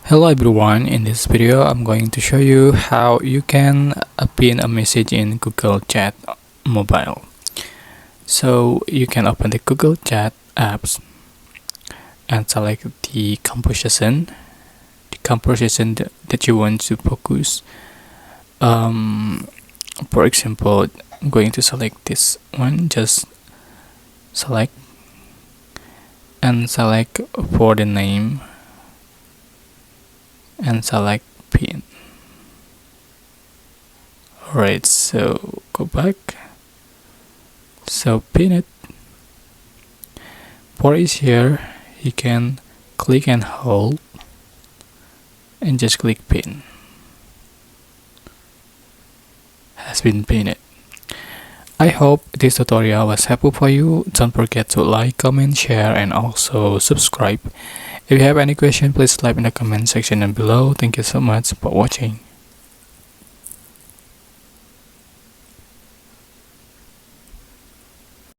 Hello everyone, in this video I'm going to show you how you can pin a message in Google Chat mobile. So you can open the Google Chat apps and select the composition that you want to focus. For example, I'm going to select this one, just select and select for the name and select pin. Alright, so go back, so pin it. For each here, you can click and hold and just click pin. Has been pinned. I hope this tutorial was helpful for you. Don't forget to like, comment, share, and also subscribe. If you have any question, please type in the comment section down below. Thank you so much for watching.